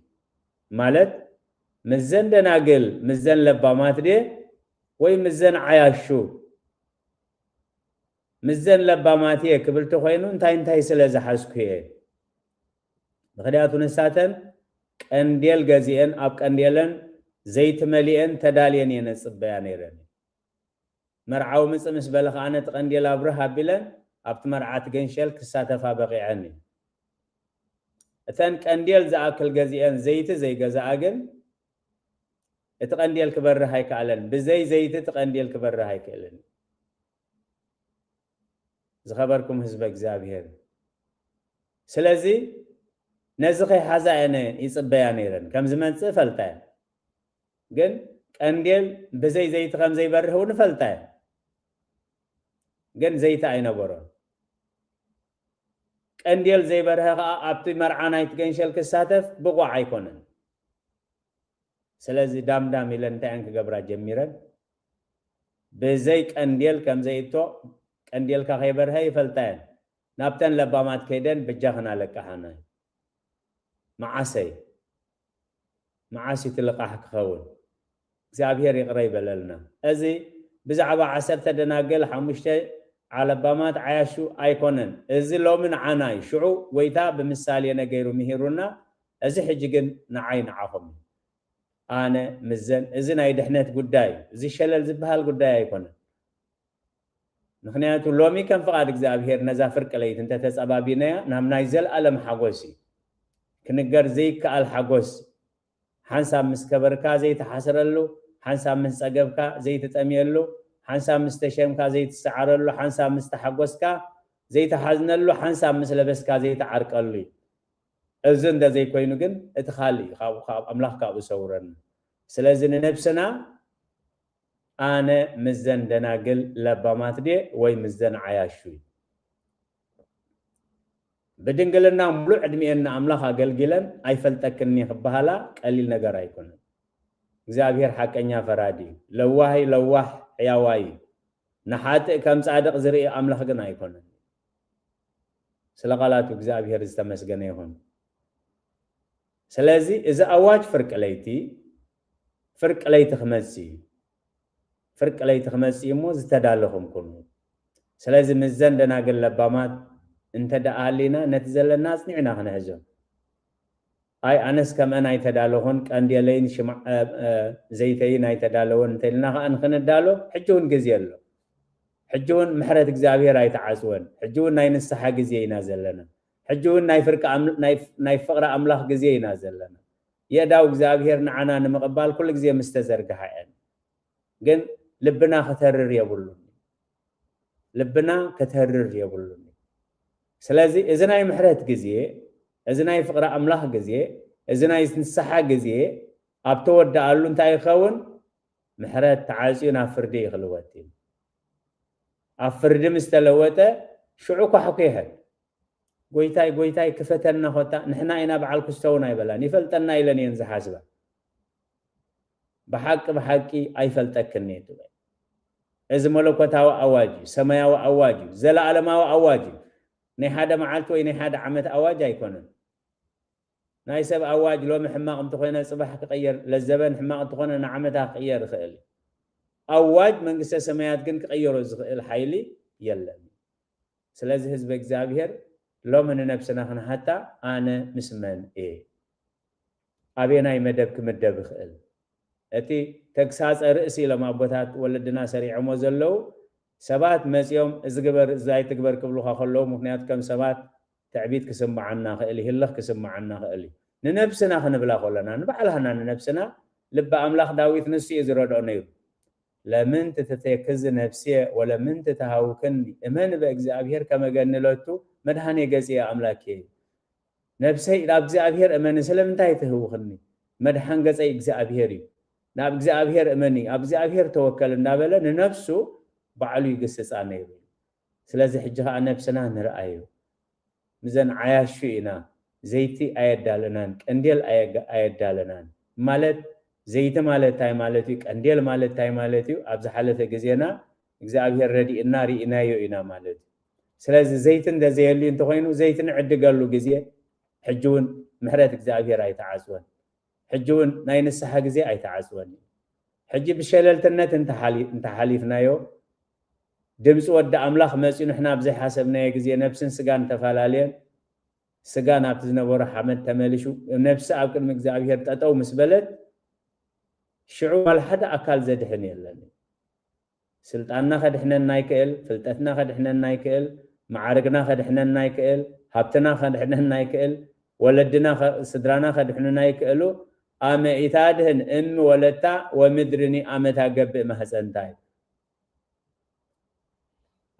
ማለት ምዘን ደናግል ምዘን ለባማት ደ ወይ ምዘን አያሹ ምዘን ለባማት የክብልት ኮይኑ እንታይ ስለዛሐስኩ ምክንያቱን ሳተን ቀንዴል ገዚኤን አብ ቀንዴለን ዘይት መሊኤን ተዳልየን የነጽበያ ነይረን መርዓው ምጽምስ በለኸ አነ ተቀንዴል አብረህ አቢለን አብት መርዓት ገንሸል ክሳተፋ በቂዐኒ እተን ቀንዴል ዘአክል ገዚኤን ዘይት ዘይገዛአ ግን እተቀንዴል ክበርህ አይካለን በዘይ ዘይት ተቀንዴል ክበርህ አይካለን ዝኸበርኩም ህዝበ እግዚአብሔር ስለዚህ نزخي حزاينه يصبيا نيرن كم زمان صفلتا ግን ቀንዴል በዘይ ዘይት ከም ዘይበርህው ንፈልታ ግን ዘይት አይነበረ ቀንዴል ዘይበርህ አብቲ መርዓናይ ትገንሸል ክሳተፍ ብቋ አይኮነን ስለዚህ ዳምዳም ይለን ታንክ ገብራ ጀሚረን በዘይ ቀንዴል ከም ዘይቶ ቀንዴል ከኸይበርህ ይፈልታ ናብተን ለባማት ከደን በጃህና ለቀሃና معاسي تلقاح كخون እግዚአብሔር يقري بللنا ازي بزعبا 10 دناقل حمشته على بامات عياشو ايكونن ازي لو من عناي شعو ويتا بمثالي نغيرو مهيرونا ازي حجيغن نعين عهم انا مزن ازي ناي دحنت ጉዳይ ازي شلل زبحال ጉዳይ ايكونن ምክንያቱ ሎሚ ከም ፈቃድ እግዚአብሔር ነዛ ፍርቅ ለይት እንተ ተጸባቢና ናምናይ ዘልዓለም ሓጎሲ كنجر زي كالحجوس حنسا مسكبركا زي تحسرلو حنسا مسجبكا زي تتأميلو حنسا مستشمكا زي تسعرلو حنسا مستحجوسكا زي تحزنلو حنسا مسلبسكا زي تعرقلو እዝን እንደዚህ ኮይኑ ግን እትኻሊ ካብ አምላክ ካብ ሰውረን ስለዚህ ነፍስና አነ ምዘን ደናግል ለባማት ደ ወይ ምዘን አያሹ بدنجلنا ملوء عدمينا أملاك أقلقلن أي فلتكني خبهلا قليل نجار يكون زابير حكينا فرادي لواه حياواي نحات كم صادق زري أملاك جنا يكون سلقالاتو زابير استمس جنيهون سلازي إذا أواج فرق ليت خمسي مو زتدالهم كله سلازي مزن دنا قل لبامات انت دعالينا نتزل الناس نعنا هنهزم اي انس كمان اي تدالوهن قنديلين شمع زيتين اي تدالوهن تلنا انخن دالو حجون غزيلو حجون محرت እግዚአብሔር اي تعاسون حجون ناي نسح غزينا زلنا حجون ناي فرق ناي فقر املاح غزينا زلنا يداو እግዚአብሔር نعنا نمقبال كل غزي مستزرغحين ግን ልብና ከተርር يبلون ልብና ከተርር يبلون ስለዚህ እዝናይ ምሕረት ጊዜ እዝናይ ፍቅራ አምላክ ጊዜ እዝናይ ንስሐ ጊዜ አብተወዳአሉ እንታይ ይኸውን ምሕረት ተዓጽዩና ፍርዲ ይኽልወት አፍርድ ምስተለወጠ ሽዑ ከሐከህ ጎይታይ ክፈተና ሆታ ንሕና ኢና በዓል ክስተውና ይበላን ይፈልጠና ኢለን የንዝሓስባ በሐቂ አይፈልጠክን ይትበ እዚ መለኮታዊ አዋጅ ሰማያዊ አዋጅ ዘለዓለማዊ አዋጅ ني حدا معلت وي ني حدا عمت اواج ايكونن ناي سب اواج لو محماق انت خوينا صباح كغير للزبن حماق انت خوينا نعمتها غير خيل اواج منقسه سمايات كن كغيروا الحيلي يلا سلازي حزب እግዚአብሔር لو من نفسنا حتى انا مسمن ابيناي مدب كمدب خيل اتي تكساص رئسي لما ابوታት ولدنا سريع مو زلو سبات مسيوم ازغبر ازاي تكبر كبلوها خلو مخنيات كم سبات تعبيد كسمعنا خالي هلخ كسمعنا خالي ننفسنا خنبلا خلنا نبعلها ننفسنا لب املاخ داويت نسي ازردو نيو لمن تتتكز نفسيه ولا من تتهاوكني امن باغزابير كما جنلتو مدهاني غزي املاكي نفسي الى اغزابير امن سلمنتاي تهوخني مدهان غزي اغزابيري ناب اغزابير امني اغزابير توكل እንዳበለ ነፍሱ ባዕሉ ይገሰጻና ይብል ስለዚህ ሕጅኻ ነፍስና ንርአዩ ምዘን ዓያሹ ኢና ዘይቲ አየዳለናን ቀንዴል አየዳለናን ማለት زيت مالتاي مالتي قنديل مالتاي مالتي ابز حالته غزينا እግዚአብሔር ረዲእና ሪኢናዮ ኢና ማለት ስለዚህ ዘይት እንደዚህ የሊ እንተ ኮይኑ ዘይትን ዕድጋሉ ጊዜ ሕጅውን ምሕረት እግዚአብሔር አይተዓጽወን ሕጅውን ናይ ንስሐ ጊዜ አይተዓጽወን ሕጅ ብሸለልትነት እንተ ሓሊፍናዮ ድምጽ ወደ አምላኽ መጽኡ ንሕና ብዘይ ሓሰብናዮ ጊዜ ነፍስን ስጋን ተፈላለየን ስጋን ኣብቲ ዝነበረ ሓመድ ተመልሹ ነፍስ ኣብ ቅድሚ እግዚአብሔር ጠጠው ምስበለት شعو الحدا أكل زدحن يلني سلطاننا خدحنا نايكل فلتتنا خدحنا نايكل معاركنا خدحنا نايكل هبتنا خدحنا نايكل ولدنا صدرانا خدحنا نايكلو أما إتادهن ولتا ومدرني أما تاقب مهزنتاي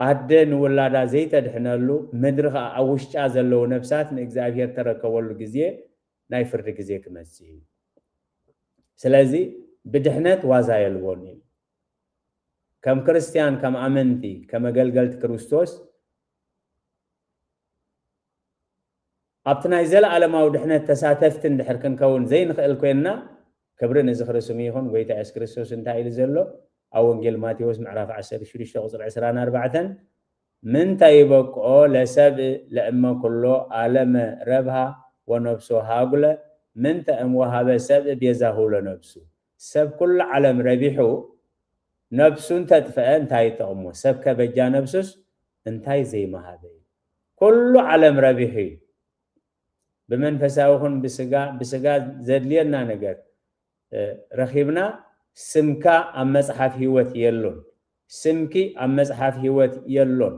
أدن ولادا زيت دحنا له مدرخ أوشج أزلو نفسات نكزابير تركولو جزيه نايفرد جزيه كمسي سلازي بدحنت وازايل بوني كم كريستيان كم امنتي كم قلقلت كريستوس ابتنا يزل على ما ودحنت تساتفت اندحر كنكون زين خيل كوينا كبرن زخر سميهون ويتا اس كريستوس انت ايل زلو او انجيل ماتيوس معرف 10 شريش تغزر 24 من تايبقو لسب لأما كله عالم ربها ونفسه هاقله من تأم وهذا سب بيزاهو لنفسه سب كل عالم ربيحو نفسه تدفع انتاي تأمو سب كبجا نفسه انتاي زي ما هذا كل عالم ربيحي بمن فساوهن بسقا زدلينا نقر رخيبنا سمكا ام مصحف هيوت يلون سمكي ام مصحف هيوت يلون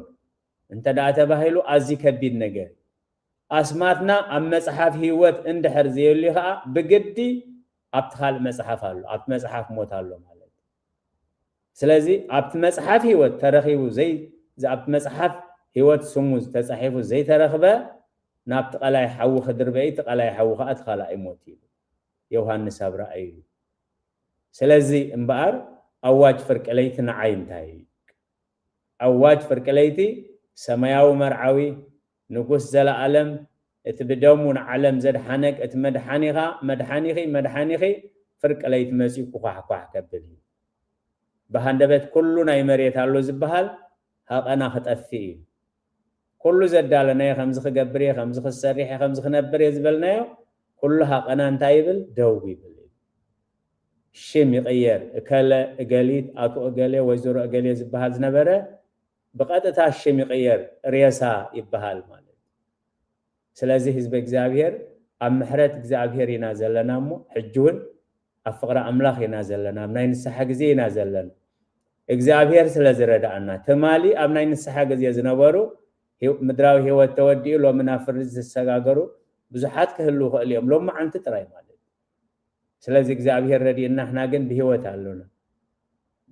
انت دعت بهيلو ازي كبيد نقر اسماتنا ام مصحف هيوت اندحر زيليها بقدي ابتخال مصحف الله ابت مصحف موت الله ማለት ስለዚህ ابت مصحف هيوت ተረኺቡ ዘይ ابت مصحف هيوت سموز ተጻሒፉ ዘይ ተረኽበ ናብት ቀላይ ሓው خድርበይ ተቀላይ ሓው ኸአትኻላ ይሞት ዮሐንስ አብራአይ ስለዚህ እንባር አዋጅ ፍርቀለይቲ ንዓይንታይ አዋጅ ፍርቀለይቲ ሰማያዊ መርዓዊ ንጉስ ዘለዓለም اتبدومون عالم زد حنك اتمدحانيها مدحانيخي فرق ليت مسيح كوخ كبدي بهندبت كلنا يمريت الله زبحال هاقنا خطفي كل زدالنا خمس خغبري خمس خسريح خمس خنبر يزبلنا كل هاقنا انتايبل دوبي بل شيم يغير كلا اقاليت اكو اقالي وزرو اقالي زبحال زنبره بقاطتا شيم يغير رياسا يبحال مال ስለዚህ ህዝብ እግዚአብሔር አምሕረት እግዚአብሔር ይናዘለናሞ ሕጅውን አፍቅራ አምላኽ ይናዘለና አብናይ ንስሐ ጊዜ ይናዘለና እግዚአብሔር ስለዝረዳና ተማሊ አብናይ ንስሐ ጊዜ ዝነበሩ ምድራዊ ህይወት ተወዲኡ ሎምና ፍርዝ ተሰጋገሩ ብዙሓት ክህሉ ኸልዮም ሎም አንተ ጥራይ ማለት ስለዚህ እግዚአብሔር ረዲና احنا ግን በህይወት አለና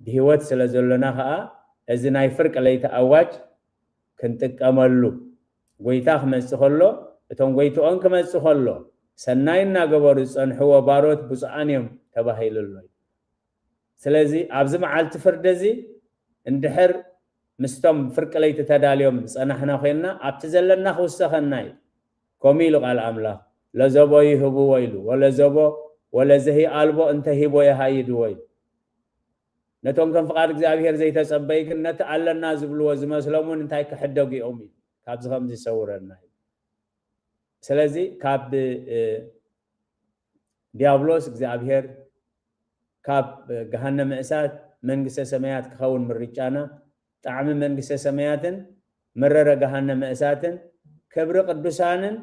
በህይወት ስለዘለና ኸአ እዚ ናይ ፍርቅ ለይተ አዋጅ ክንጥቀመሉ ጎይታ ክመጽኸሎ እቶም ጎይቶን ክመጽኸሎ ሰናይና ገበሩ ጸንሕዎ ባሮት ብፁዓንዮም ተባሂሉሎ ስለዚህ ኣብዚ መዓልቲ ፍርደዚ እንድሕር ምስቶም ፍርቅ ለይቲ ተዳልዮም ጸናሕና ኮይና ኣብቲ ዘለና ክውሰኸናይ ኮሚሉ ቃል አምላኽ ለዘቦ ይህቡ ወይሉ ወለዘቦ ወለዘሂ አልቦ እንተ ሂቦ ይሃይዱ ወይ ነቶም ከም ፍቃድ እግዚአብሔር ዘይተጸበይ ግን ነቲ ኣለና ዝብልዎ ዝመስለሙን እንታይ ክሕደጉ እዮም ካብ ዝኸም ዝሰውረና ስለዚህ ካብ ዲያብሎስ እግዚአብሔር ካብ ገሃነመ እሳት መንግስተ ሰማያት ክኸውን ምርጫና ጣዕሚ መንግስተ ሰማያትን መረረ ገሃነመ እሳትን ክብሪ ቅዱሳንን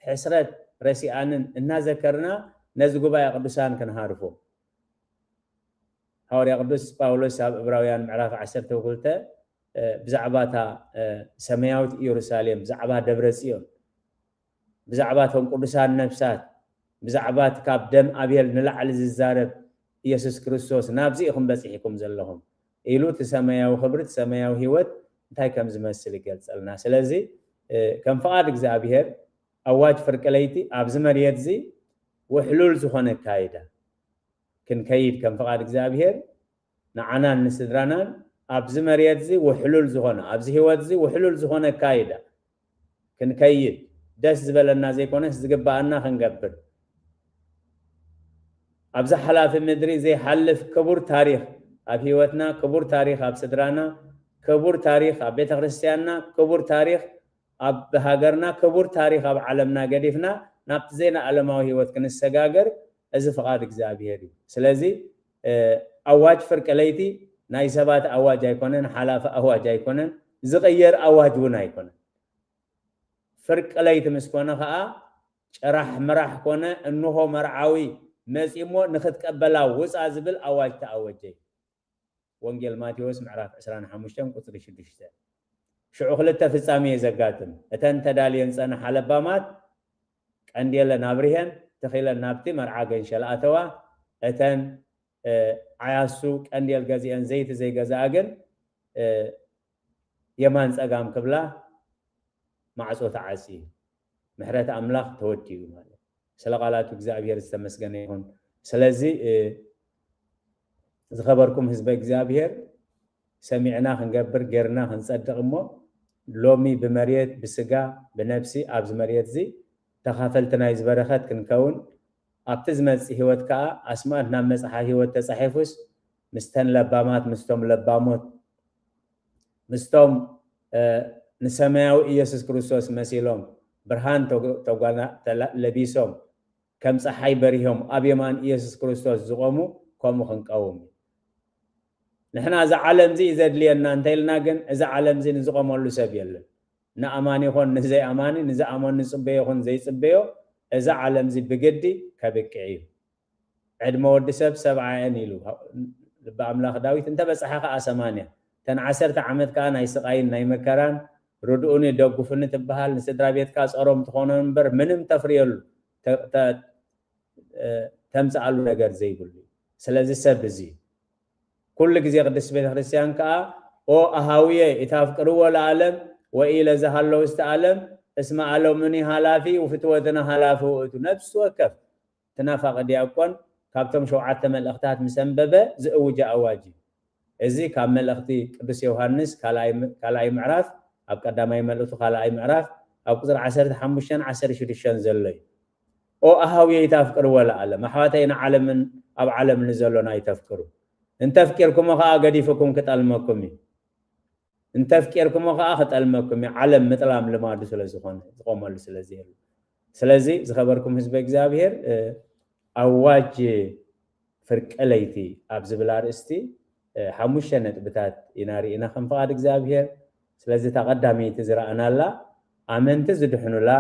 ሕስረት ረሲአንን እናዘከርና ነዚ ጉባኤ ቅዱሳን ክንሃርፎ حواري قدوس باولوس عبراويان معراف 12 بزعباتا سماويت يروساليم بزعبا دبر ጽዮን بزعباتهم قدسان نفسات بزعبات كاب دم أبيل نلعل ززارب يسوس كريستوس نابزي إخم بسيحكم زلهم إلو تسمياو خبرت سمياو هيوت انتهي كم زمسل قلت سألنا سلازي كم فقاد اكزابيهر أواج فرقليتي أبز مريد زي وحلول زخونة كايدة كن كايد كم فقاد اكزابيهر نعنان نسدرانان أبز مريد زي وحلول زخونة أبز هيوت زي وحلول زخونة كايدة كن كايد داس زبلنا زي كونس زقبانا خنقبر أبز حلاف المدري زي حلف كبر تاريخ أبي هيوتنا كبر تاريخ أب سدرانا كبر تاريخ أب بيت خريستياننا كبر تاريخ أب هاجرنا كبر تاريخ أب عالمنا قديفنا نبتزينا علماء هيوت كن السجاجر إذا فقاد إجزابيهري سلازي أواج فرق ليتي نايسبات أواج يكونن حلاف أواج يكونن زغير أواج ونا يكونن فرق ليت مسكونا خا شرح مرح كونه إنه مرعوي مسيمو نخد قبلا وصا زبل أواج تأوجي وانجيل ماتيوس معراف 15 قطر 6 شعو خلتا فصامي زقاتم اتن تدالين صنا حلبامات قنديل نابريهن تخيل نابتي مرعاغن شلاتوا اتن عياسو قنديل غزيان زيت زي غزاغن يمان صقام قبلا معصو تعسي محرت املاح توديو مالك سلقالاتو እግዚአብሔር ተመስገነ ይሁን ስለዚህ ዝخبركم ህዝበ እግዚአብሔር سمعنا خنقبر غيرنا خنصدقمو لومي بمريت بسغا بنفسي ابز مريت زي تخافلتنا يزبرخت كنكون ابتزمص هيوت كا اسمعنا مصحا هيوت تصحيفوس مستن لبامات مستوم لباموت مستوم نسمعوا ኢየሱስ ክርስቶስ مسيلوم برهان توغانا لبيسوم كم صحاي بريهم ابيمان ኢየሱስ ክርስቶስ زقومو كومو خنقاوم نحنا ذا عالم زي زدلينا انتيلنا جن ذا عالم زي نزقوملو سب يلن نا اماني يكون نزي اماني نزا امان نصبي يكون زي صبيو ذا عالم زي بجدي كبكعي عد مود سب 70 يلو لب املاك داويت انت بصحاخ 8 تن 10 عمت كان يسقاين ناي مكران ردوني دغفن تبحال نسدرا بيت كا صروم تخونن نمبر منم تفريلو تمصالو ነገር ዘይብሉ ስለዚህ ሰብዚ كل جزء قدس بيت خريستيان كا او اهاويه يتافقروا العالم والى زهلو استعلم اسمع له مني حلافي وفتوتنا حلافه نفس وكف تنافق دياقون كابتم شوعات ملختات مسنببه زوجه اواجي ازي كامل اختي قدس يوحنس كالاي معراف اب قداماي ملؤتو كالاي معراف اب قدر 15 16 زلي او اهاويه يتافقروا العالم حواتينا عالم اب عالم نزلونا يتفكروا انت تفكيركم خا غديفكم كطلمكم انت تفكيركم خا خطلمكم عالم مطلام لماد سلازخون قومل سلازي زخبركم حزب እግዚአብሔር አዋጅ ፍርቀለይቲ አብዝብላር እስቲ ሐሙሽ ነጥብታት ይናሪ እና ከንፈቃድ እግዚአብሔር ስለዚህ ተቀዳሚ ትዝራአናላ አመንት ዝድሕኑላ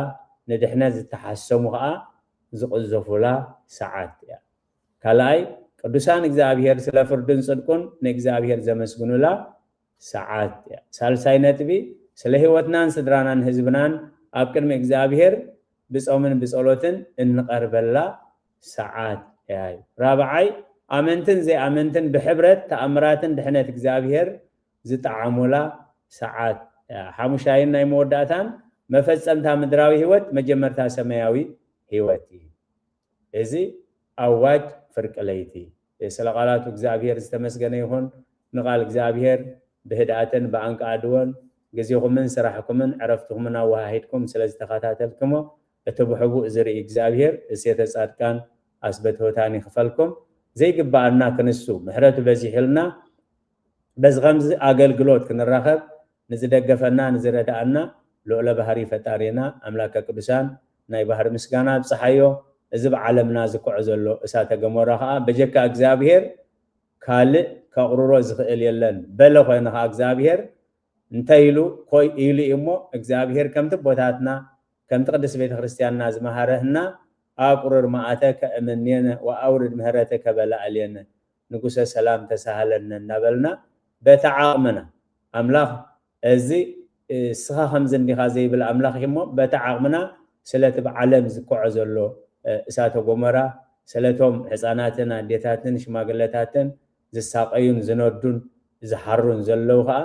ንድሕነ ዝተሐሰሙ ኸአ ዝቅዘፉላ ሰዓት ያ ካላይ ቅዱሳን እግዚአብሔር ስለ ፍርድን ጽድቁን ነእግዚአብሔር ዘመስግኑላ ሰዓት ያ ሳልሳይ ነጥቢ ስለ ህይወትናን ስድራናን ህዝብናን አብቅድመ እግዚአብሔር ብጾምን ብጸሎትን እንቀርበላ ሰዓት ያ ራብዓይ አመንትን ዘይ አመንትን በህብረት ተአምራትን ድሕነት እግዚአብሔር ዝጣዓሙላ ሰዓት ሐሙሻይና ይመወዳታን መፈጸምታ ምድራዊ ህይወት መጀመርታ ሰማያዊ ህይወት እዚ አዋጅ ፍርቀለይቲ ስለቃላቱ እግዚአብሔር ዝተመስገነ ይሁን ንቃል እግዚአብሔር በህዳአተን በአንቃድወን ገዚኹምን ስራሕኩምን ዕረፍትኩምን አዋሃይድኩም ስለዝተኸታተልኩሞ እትብሕቡ ዝሪ እግዚአብሔር እሴተ ጻድቃን አስበተውታን ይኽፈልኩም ዘይግባአና ክንሱ ምሕረቱ በዚሕልና በዝኸምዚ አገልግሎት ክንራኸብ ንዝደገፈና ንዝረዳአና ልዑለ ባህሪ ፈጣሪና አምላከ ቅዱሳን ናይ ባህሪ ምስጋና ብፀሓዮ እዚ በዓለምና ዝኩዕ ዘሎ እሳተ ገሞራ ኸአ በጀካ እግዚአብሔር ካልእ ከቕርሮ ዝኽእል የለን በለ ኮይኑ ኸአ እግዚአብሔር እንተይሉ ኮይ ኢሉ እሞ እግዚአብሔር ከምቲ ቦታትና ከምቲ ቅድስ ቤተ ክርስቲያንና ዝመሃረህና አቁርር ማአተከ እምኔነ ወአውርድ ምህረተከ በላዕሌነ ንጉሰ ሰላም ተሳሃለና እናበልና በተዓቅምና አምላኽ እዚ ስኻ ከም ዘንዲኻ ዘይብል አምላኽ እሞ በተዓቅምና ስለቲ ብዓለም ዝቆዖ ዘሎ እሳተ ጎመራ ስለቶም ህፃናትን አዴታትን ሽማግለታትን ዝሳቀዩን ዝነዱን ዝሓሩን ዘለው ከዓ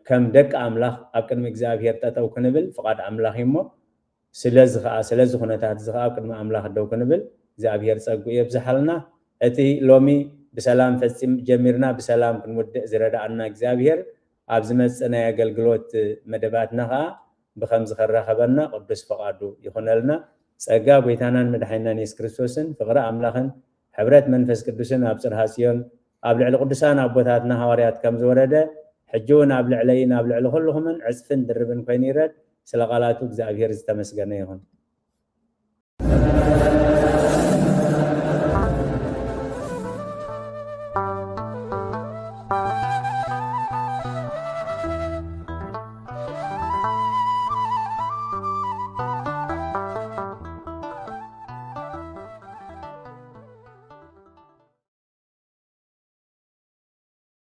ከም ደቂ አምላኽ ኣብ ቅድሚ እግዚአብሔር ጠጠው ክንብል ፍቃድ አምላኽ እሞ ስለዚ ኩነታት እዚ ከዓ ቅድሚ አምላኽ ደው ክንብል እግዚአብሔር ፀጉ የብዝሓልና እቲ ሎሚ ብሰላም ፈፂም ጀሚርና ብሰላም ክንውድእ ዝረዳእና እግዚአብሔር ኣብ ዝመፅእ ናይ አገልግሎት መደባትና ከዓ ብከምዚ ከራኸበና ቅዱስ ፈቃዱ ይኹነልና ፀጋ ጎይታናን መድሓኒናን ኢየሱስ ክርስቶስን ፍቅሪ አምላኽን ሕብረት መንፈስ ቅዱስን ኣብ ፅርሐ ጽዮን ኣብ ልዕሊ ቅዱሳን ኣቦታትና ሃዋርያት ከም ዝወረደ ሕጂ እውን ኣብ ልዕለይን ኣብ ልዕሊ ኩልኹምን ዕፅፍን ድርብን ኮይኑ ይረድ ስለ ቃላቱ እግዚአብሔር ዝተመስገነ ይኹን